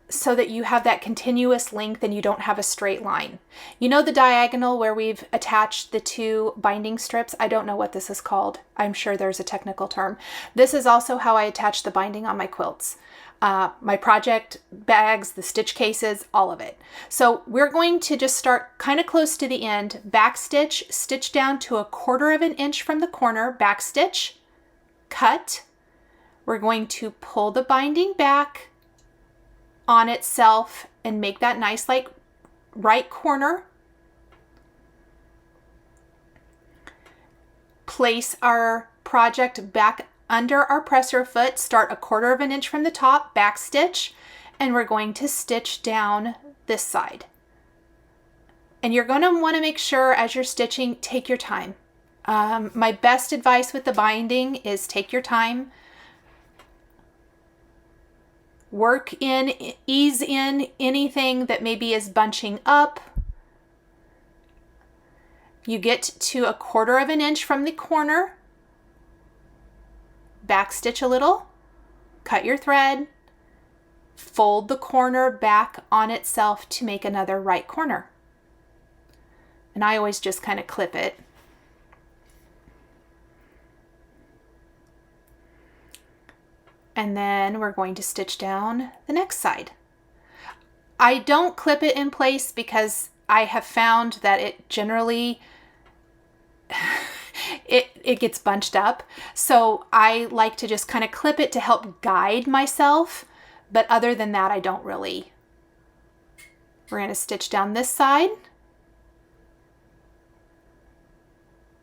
so that you have that continuous length and you don't have a straight line. You know the diagonal where we've attached the 2 binding strips? I don't know what this is called. I'm sure there's a technical term. This is also how I attach the binding on my quilts. My project bags, the stitch cases, all of it. So we're going to just start kind of close to the end, back stitch, stitch down to 1/4 of an inch from the corner, back stitch, cut. We're going to pull the binding back on itself and make that nice like right corner. Place our project back under our presser foot, start 1/4 of an inch from the top, back stitch, and we're going to stitch down this side. And you're going to want to make sure as you're stitching, take your time. My best advice with the binding is take your time. Work in, ease in anything that maybe is bunching up. You get to 1/4 of an inch from the corner, back stitch a little, cut your thread, fold the corner back on itself to make another right corner. And I always just kind of clip it. And then we're going to stitch down the next side. I don't clip it in place because I have found that it generally, it gets bunched up. So I like to just kind of clip it to help guide myself. But other than that, I don't really. We're going to stitch down this side.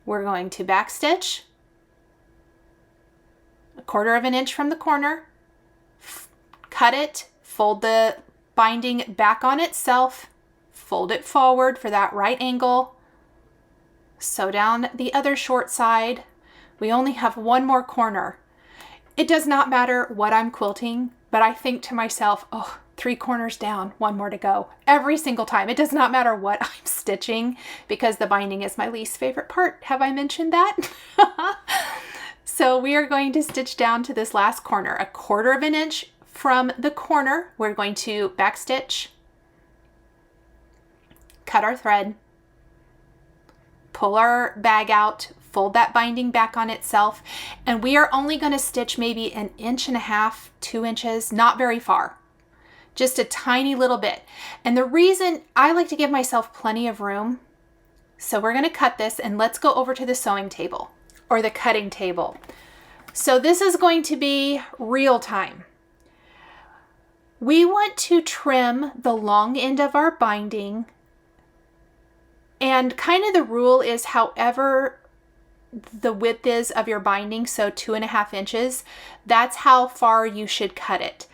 We're going to back stitch 1/4 of an inch from the corner, cut it, fold the binding back on itself, fold it forward for that right angle, sew down the other short side. We only have one more corner. It does not matter what I'm quilting, but I think to myself, oh, 3 corners down, 1 more to go every single time. It does not matter what I'm stitching because the binding is my least favorite part. Have I mentioned that? So we are going to stitch down to this last corner, 1/4 of an inch from the corner. We're going to back stitch, cut our thread, pull our bag out, fold that binding back on itself, and we are only going to stitch maybe 1.5 inches, 2 inches, not very far, just a tiny little bit. And the reason I like to give myself plenty of room, so we're going to cut this and let's go over to the sewing table or the cutting table. So this is going to be real time. We want to trim the long end of our binding, and kind of the rule is however the width is of your binding, so 2.5 inches, that's how far you should cut it.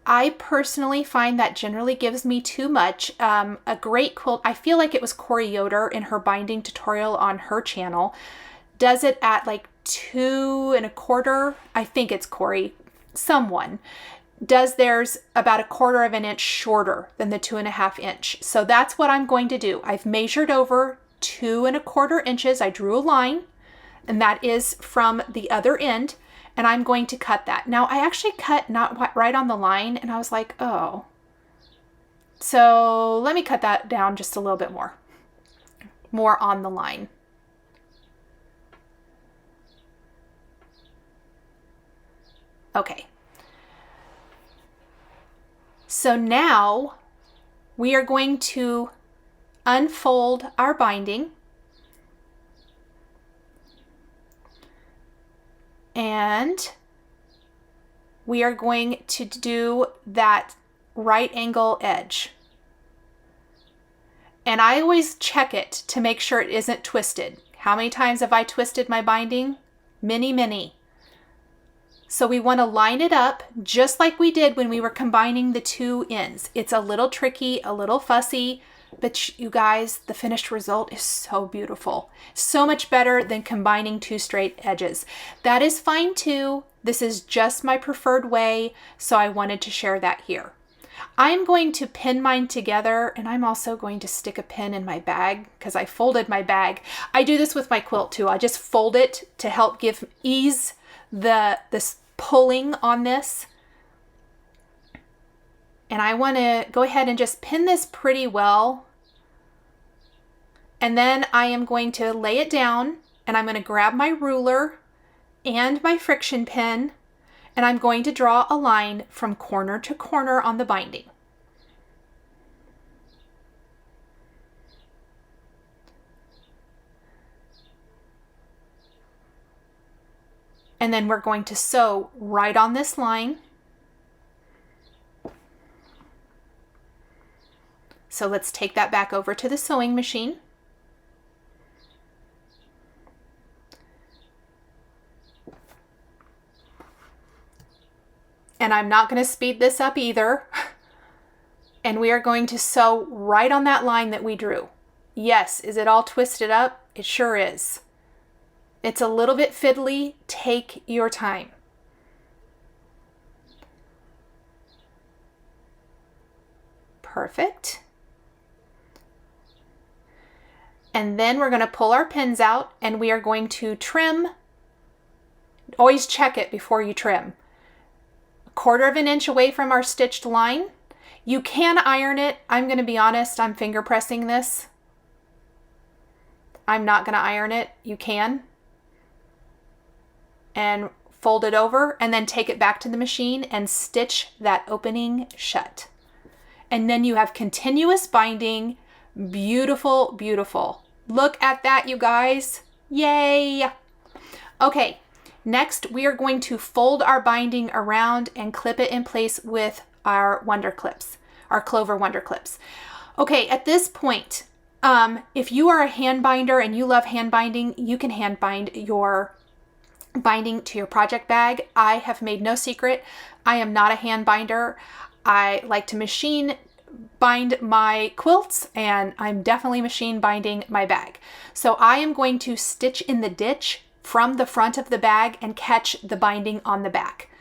I personally find that generally gives me too much. A great quilt, I feel like it was Corey Yoder in her binding tutorial on her channel, does it at like 2.25. I think it's Corey, someone does theirs about 1/4 of an inch shorter than the 2.5 inch. So that's what I'm going to do. I've measured over 2.25 inches. I drew a line, and that is from the other end, and I'm going to cut that. Now I actually cut not right on the line, and I was like, oh. So let me cut that down just a little bit more on the line. Okay. So now we are going to unfold our binding, and we are going to do that right angle edge. And I always check it to make sure it isn't twisted. How many times have I twisted my binding? Many, many. So we want to line it up just like we did when we were combining the 2 ends. It's a little tricky, a little fussy, but you guys, the finished result is so beautiful. So much better than combining 2 straight edges. That is fine too. This is just my preferred way, so I wanted to share that here. I'm going to pin mine together, and I'm also going to stick a pin in my bag because I folded my bag. I do this with my quilt too. I just fold it to help give ease this pulling on this. And I want to go ahead and just pin this pretty well. And then I am going to lay it down, and I'm going to grab my ruler and my friction pin, and I'm going to draw a line from corner to corner on the binding. And then we're going to sew right on this line. So let's take that back over to the sewing machine. And I'm not going to speed this up either. And we are going to sew right on that line that we drew. Yes, is it all twisted up? It sure is. It's a little bit fiddly. Take your time. Perfect. And then we're going to pull our pins out, and we are going to trim. Always check it before you trim. 1/4 of an inch away from our stitched line. You can iron it. I'm going to be honest, I'm finger pressing this. I'm not going to iron it. You can. And fold it over, and then take it back to the machine and stitch that opening shut. And then you have continuous binding. Beautiful, beautiful. Look at that, you guys. Yay! Okay, next we are going to fold our binding around and clip it in place with our Wonder Clips, our Clover Wonder Clips. Okay, at this point, if you are a hand binder and you love hand binding, you can hand bind your binding to your project bag. I have made no secret, I am not a hand binder. I like to machine bind my quilts, and I'm definitely machine binding my bag. So I am going to stitch in the ditch from the front of the bag and catch the binding on the back.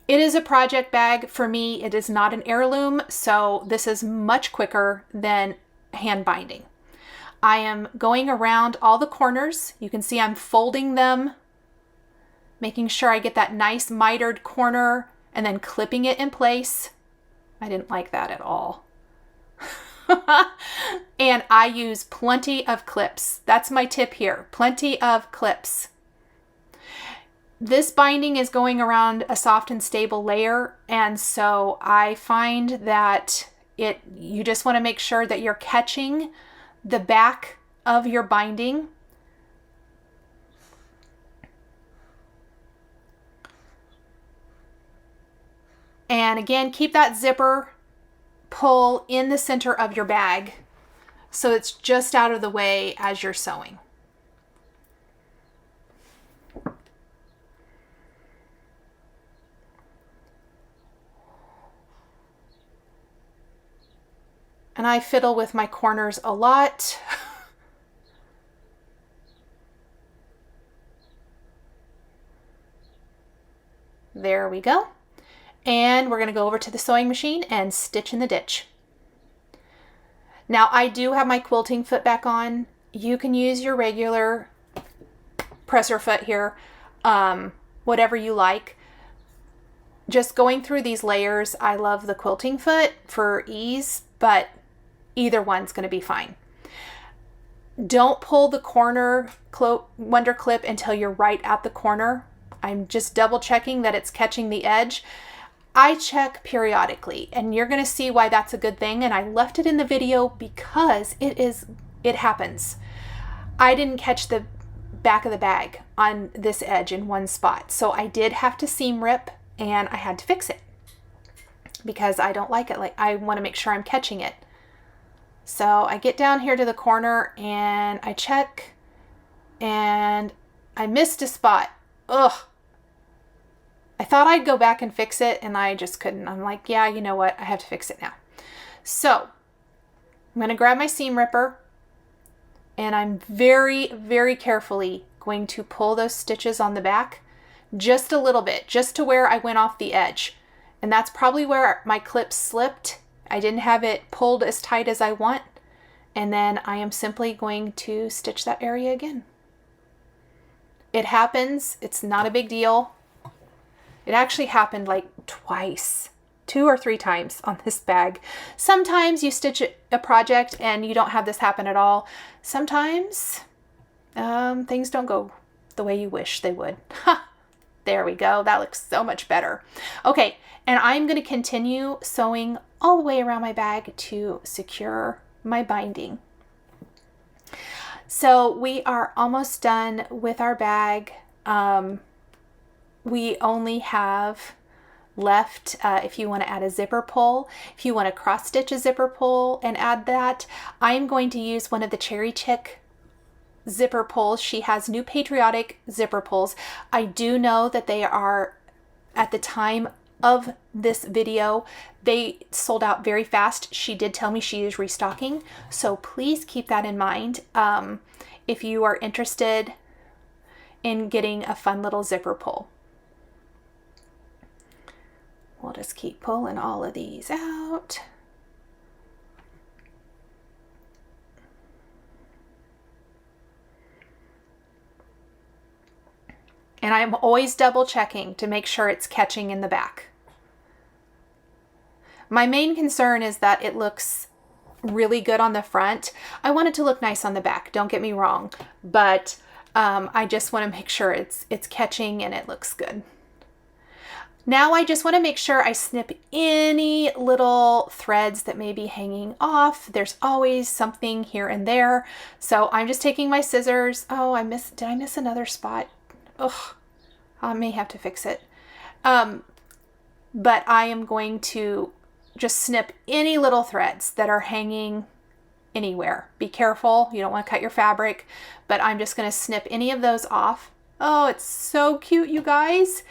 It is a project bag for me. It is not an heirloom, so this is much quicker than hand binding. I am going around all the corners. You can see I'm folding them, making sure I get that nice mitered corner and then clipping it in place. I didn't like that at all. And I use plenty of clips. That's my tip here. Plenty of clips. This binding is going around a soft and stable layer, and so I find that you just want to make sure that you're catching the back of your binding. And again, keep that zipper pull in the center of your bag so it's just out of the way as you're sewing. And I fiddle with my corners a lot. There we go. And we're going to go over to the sewing machine and stitch in the ditch. Now I do have my quilting foot back on. You can use your regular presser foot here, whatever you like. Just going through these layers, I love the quilting foot for ease, but either one's going to be fine. Don't pull the corner Wonder Clip until you're right at the corner. I'm just double checking that it's catching the edge. I check periodically, and you're going to see why that's a good thing. And I left it in the video because it happens. I didn't catch the back of the bag on this edge in one spot. So I did have to seam rip, and I had to fix it because I don't like it. Like, I want to make sure I'm catching it. So I get down here to the corner and I check, and I missed a spot. Ugh. I thought I'd go back and fix it, and I just couldn't. I'm like, yeah, you know what? I have to fix it now. So I'm going to grab my seam ripper, and I'm very, very carefully going to pull those stitches on the back just a little bit, just to where I went off the edge. And that's probably where my clip slipped. I didn't have it pulled as tight as I want. And then I am simply going to stitch that area again. It happens. It's not a big deal. It actually happened like twice, 2 or 3 times on this bag. Sometimes you stitch a project and you don't have this happen at all. Sometimes things don't go the way you wish they would. Ha! There we go. That looks so much better. Okay, and I'm going to continue sewing all the way around my bag to secure my binding. So we are almost done with our bag. We only have left, if you want to add a zipper pull, if you want to cross stitch a zipper pull and add that, I'm going to use one of the Cherry Chick zipper pulls. She has new patriotic zipper pulls. I do know that they are, at the time of this video, they sold out very fast. She did tell me she is restocking, so please keep that in mind if you are interested in getting a fun little zipper pull. We'll just keep pulling all of these out. And I'm always double checking to make sure it's catching in the back. My main concern is that it looks really good on the front. I want it to look nice on the back, don't get me wrong, but I just want to make sure it's catching and it looks good. Now I just want to make sure I snip any little threads that may be hanging off. There's always something here and there. So I'm just taking my scissors. Oh, did I miss another spot? Ugh, I may have to fix it. But I am going to just snip any little threads that are hanging anywhere. Be careful, you don't want to cut your fabric, but I'm just going to snip any of those off. Oh, it's so cute, you guys.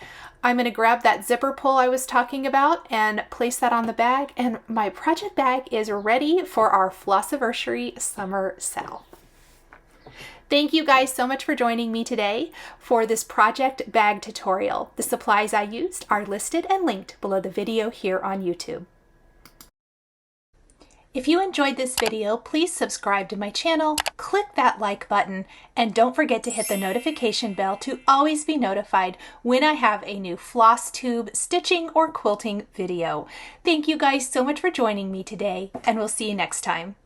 I'm going to grab that zipper pull I was talking about and place that on the bag, and my project bag is ready for our Flossiversary summer sale. Thank you guys so much for joining me today for this project bag tutorial. The supplies I used are listed and linked below the video here on YouTube. If you enjoyed this video, please subscribe to my channel, click that like button, and don't forget to hit the notification bell to always be notified when I have a new Flosstube stitching or quilting video. Thank you guys so much for joining me today, and we'll see you next time.